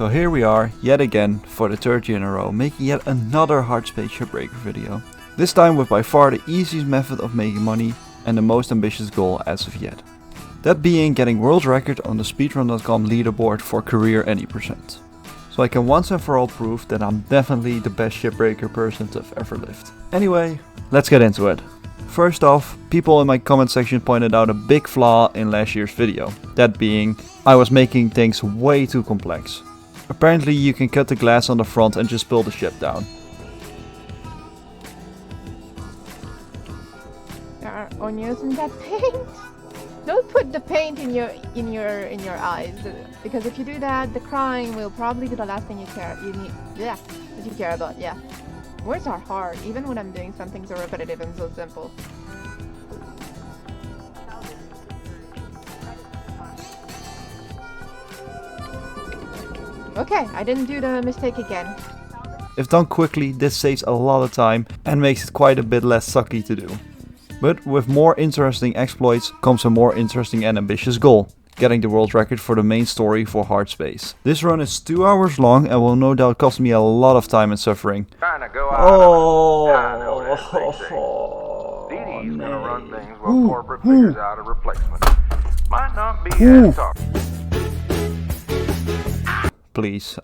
So here we are, yet again, for the third year in a row, making yet another Hardspace Shipbreaker video. This time with by far the easiest method of making money and the most ambitious goal as of yet. That being getting world record on the speedrun.com leaderboard for career any %. So I can once and for all prove that I'm definitely the best shipbreaker person to have ever lived. Anyway, let's get into it. First off, people in my comment section pointed out a big flaw in last year's video. That being, I was making things way too complex. Apparently you can cut the glass on the front and just pull the ship down. There are onions in that paint. Don't put the paint in your eyes, because if you do that, the crying will probably be the last thing that you care about. Yeah. Words are hard, even when I'm doing something so repetitive and so simple. Okay, I didn't do the mistake again. If done quickly, this saves a lot of time and makes it quite a bit less sucky to do. But with more interesting exploits comes a more interesting and ambitious goal. Getting the world record for the main story for Hardspace. This run is 2 hours long and will no doubt cost me a lot of time and suffering. DD's gonna run things while corporate figures out a replacement. Might not be as tough. Please,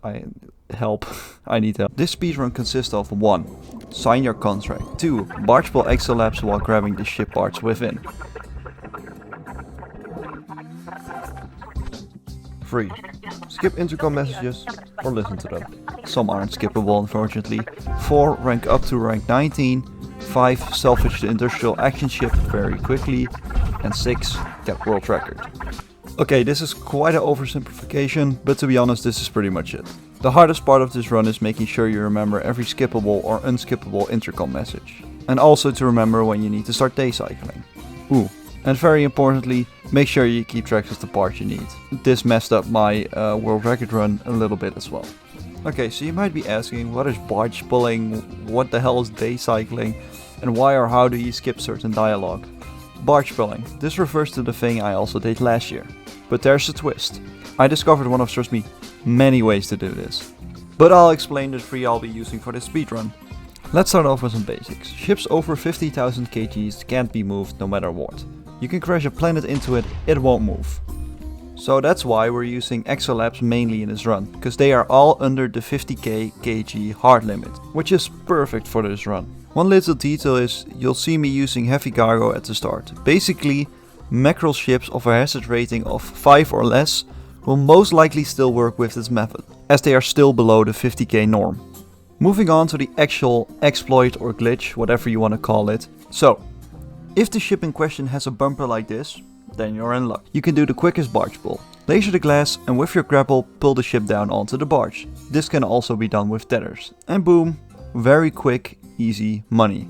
help. I need help. This speedrun consists of 1. Sign your contract. 2. Barge pull extra laps while grabbing the ship parts within. 3. Skip intercom messages or listen to them. Some aren't skippable unfortunately. 4. Rank up to rank 19. 5. Salvage the industrial action ship very quickly. And 6. Get world record. Okay, this is quite an oversimplification, but to be honest this is pretty much it. The hardest part of this run is making sure you remember every skippable or unskippable intercom message. And also to remember when you need to start day cycling. Ooh. And very importantly, make sure you keep track of the parts you need. This messed up my world record run a little bit as well. Okay, so you might be asking, what is barge pulling, what the hell is day cycling, and why or how do you skip certain dialogue? Barge pulling. This refers to the thing I also did last year. But there's a twist. I discovered one of, trust me, many ways to do this. But I'll explain the 3 I'll be using for this speedrun. Let's start off with some basics. Ships over 50,000 kgs can't be moved no matter what. You can crash a planet into it, it won't move. So that's why we're using extra laps mainly in this run, because they are all under the 50k kg hard limit, which is perfect for this run. One little detail is, you'll see me using heavy cargo at the start. Basically, mackerel ships of a hazard rating of 5 or less will most likely still work with this method, as they are still below the 50k norm. Moving on to the actual exploit or glitch, whatever you want to call it. So, if the ship in question has a bumper like this, then you're in luck. You can do the quickest barge pull. Laser the glass and with your grapple pull the ship down onto the barge. This can also be done with tethers. And boom, very quick, easy money.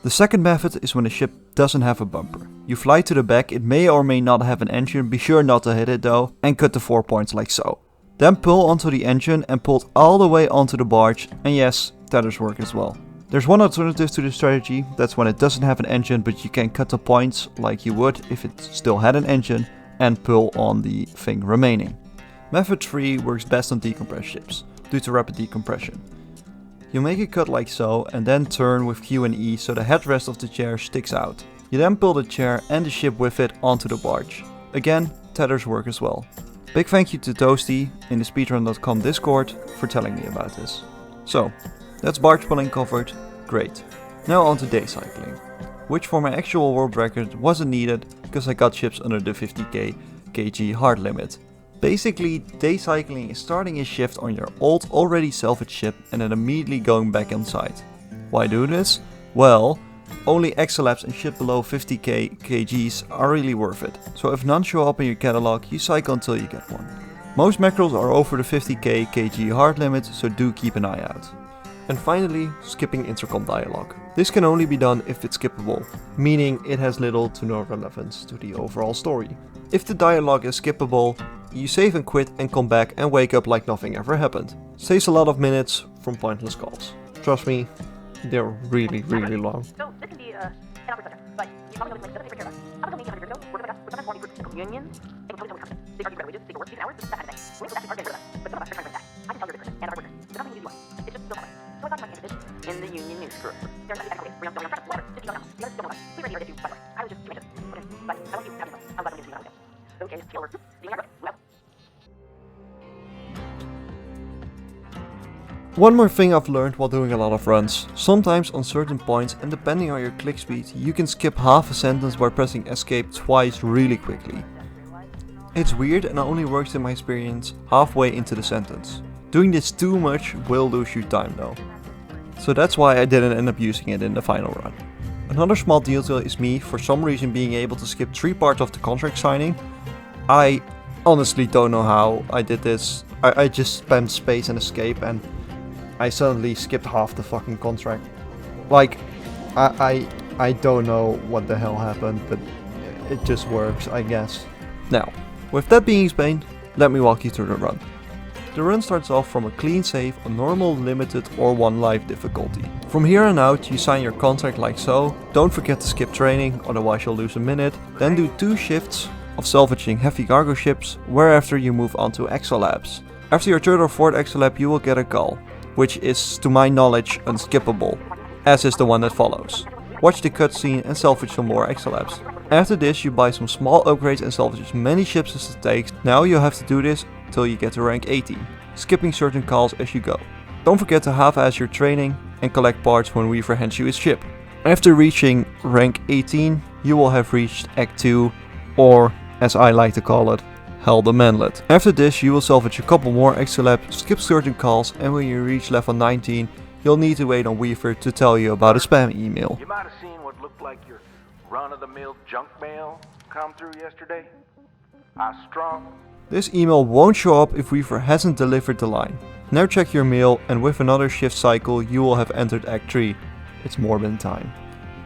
The second method is when the ship doesn't have a bumper. You fly to the back, it may or may not have an engine, be sure not to hit it though, and cut the 4 points like so. Then pull onto the engine and pull it all the way onto the barge, and yes, tethers work as well. There's one alternative to this strategy, that's when it doesn't have an engine but you can cut the points like you would if it still had an engine and pull on the thing remaining. Method 3 works best on decompressed ships, due to rapid decompression. You make a cut like so and then turn with Q and E so the headrest of the chair sticks out. You then pull the chair and the ship with it onto the barge. Again, tethers work as well. Big thank you to Toasty in the speedrun.com Discord for telling me about this. So, that's barge pulling covered, great. Now on to day cycling, which for my actual world record wasn't needed because I got ships under the 50k kg hard limit. Basically, day cycling is starting a shift on your old already salvaged ship and then immediately going back inside. Why do this? Well, only extra laps and ship below 50k kgs are really worth it. So if none show up in your catalog, you cycle until you get one. Most mackerels are over the 50k kg hard limit, so do keep an eye out. And finally, skipping intercom dialogue. This can only be done if it's skippable, meaning it has little to no relevance to the overall story. If the dialogue is skippable, you save and quit and come back and wake up like nothing ever happened. Saves a lot of minutes from pointless calls. Trust me, they're really long. So this can be an opera center, but you probably know this doesn't take care of us. Up until maybe 100 years ago, workers like us were sometimes more for unions, they were totally self-conscious. They argued better wages, they could work decent hours, that kind of thing. Women was actually hard to get rid of us, but some of us are trying to bring it back. One more thing I've learned while doing a lot of runs. Sometimes on certain points and depending on your click speed, you can skip half a sentence by pressing escape twice really quickly. It's weird and only works in my experience halfway into the sentence. Doing this too much will lose you time though. So that's why I didn't end up using it in the final run. Another small detail is me for some reason being able to skip 3 parts of the contract signing. I honestly don't know how I did this. I just spammed space and escape and I suddenly skipped half the fucking contract. Like, I don't know what the hell happened, but it just works, I guess. Now, with that being explained, let me walk you through the run. The run starts off from a clean save on normal, limited or 1 life difficulty. From here on out you sign your contract like so, don't forget to skip training, otherwise you'll lose a minute, then do 2 shifts of salvaging heavy cargo ships, whereafter you move on to exolabs. After your 3rd or 4th exolab you will get a call, which is to my knowledge unskippable, as is the one that follows. Watch the cutscene and salvage some more exolabs. After this you buy some small upgrades and salvage as many ships as it takes. Now you'll have to do this till you get to rank 18, skipping certain calls as you go. Don't forget to half-ass your training and collect parts when Weaver hands you his ship. After reaching rank 18 you will have reached Act 2, or as I like to call it, Hell the Manlet. After this you will salvage a couple more exolabs, skip certain calls, and when you reach level 19 you'll need to wait on Weaver to tell you about a spam email. You might have seen what looked like your run-of-the-mill junk mail come through yesterday. I strong. This email won't show up if Weaver hasn't delivered the line. Now check your mail and with another shift cycle you will have entered Act 3. It's morbin time.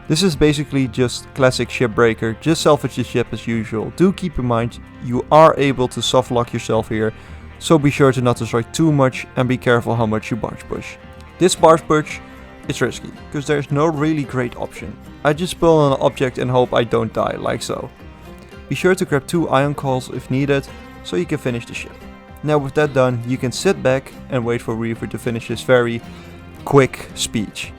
This is basically just classic Shipbreaker, just salvage the ship as usual. Do keep in mind you are able to soft lock yourself here, so be sure to not destroy too much and be careful how much you barge push. This barge push is risky, because there's no really great option. I just pull on an object and hope I don't die, like so. Be sure to grab 2 ion calls if needed, so you can finish the ship. Now with that done, you can sit back and wait for Weaver to finish his very quick speech.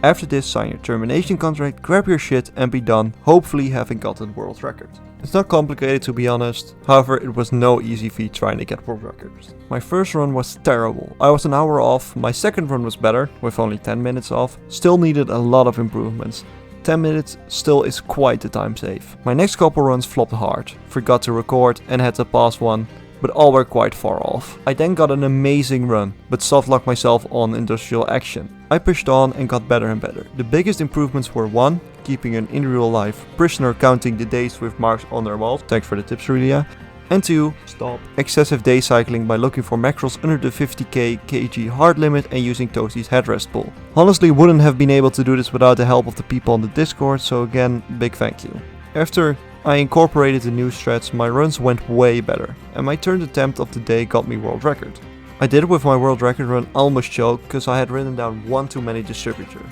After this, sign your termination contract, grab your shit and be done, hopefully having gotten world record. It's not complicated to be honest, however it was no easy feat trying to get world records. My first run was terrible, I was an hour off, my second run was better, with only 10 minutes off, still needed a lot of improvements. 10 minutes still is quite the time save. My next couple runs flopped hard, forgot to record and had to pause one, but all were quite far off. I then got an amazing run, but softlocked myself on industrial action. I pushed on and got better and better. The biggest improvements were 1. Keeping an in real life prisoner counting the days with marks on their walls. Thanks for the tips, Rulia. And 2. Stop excessive day cycling by looking for macros under the 50k kg hard limit and using Toasty's headrest pull. Honestly wouldn't have been able to do this without the help of the people on the Discord, so again, big thank you. After I incorporated the new strats, my runs went way better, and my 3rd attempt of the day got me world record. I did it with my world record run almost choked because I had written down 1 too many distributors,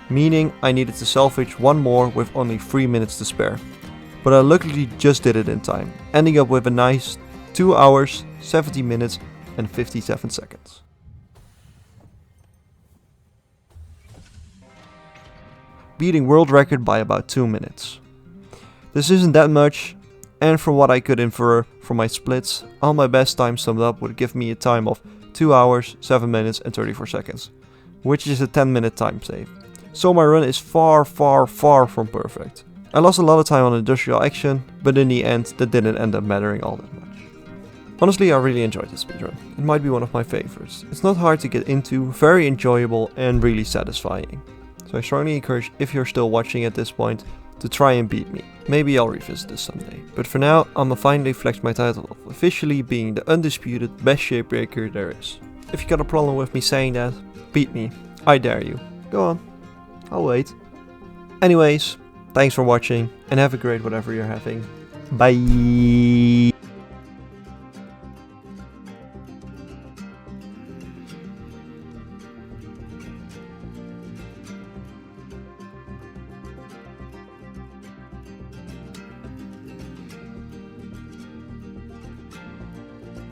meaning I needed to salvage 1 more with only 3 minutes to spare. But I luckily just did it in time, ending up with a nice 2 hours, 70 minutes and 57 seconds. Beating world record by about 2 minutes. This isn't that much, and from what I could infer from my splits, all my best times summed up would give me a time of 2 hours, 7 minutes and 34 seconds, which is a 10-minute time save. So my run is far from perfect. I lost a lot of time on industrial action, but in the end that didn't end up mattering all that much. Honestly, I really enjoyed this speedrun. It might be one of my favorites. It's not hard to get into, very enjoyable and really satisfying. So I strongly encourage, if you're still watching at this point, to try and beat me. Maybe I'll revisit this someday. But for now, I'ma finally flex my title of officially being the undisputed best shipbreaker there is. If you got a problem with me saying that, beat me. I dare you. Go on. I'll wait. Anyways, thanks for watching and have a great whatever you're having. Bye!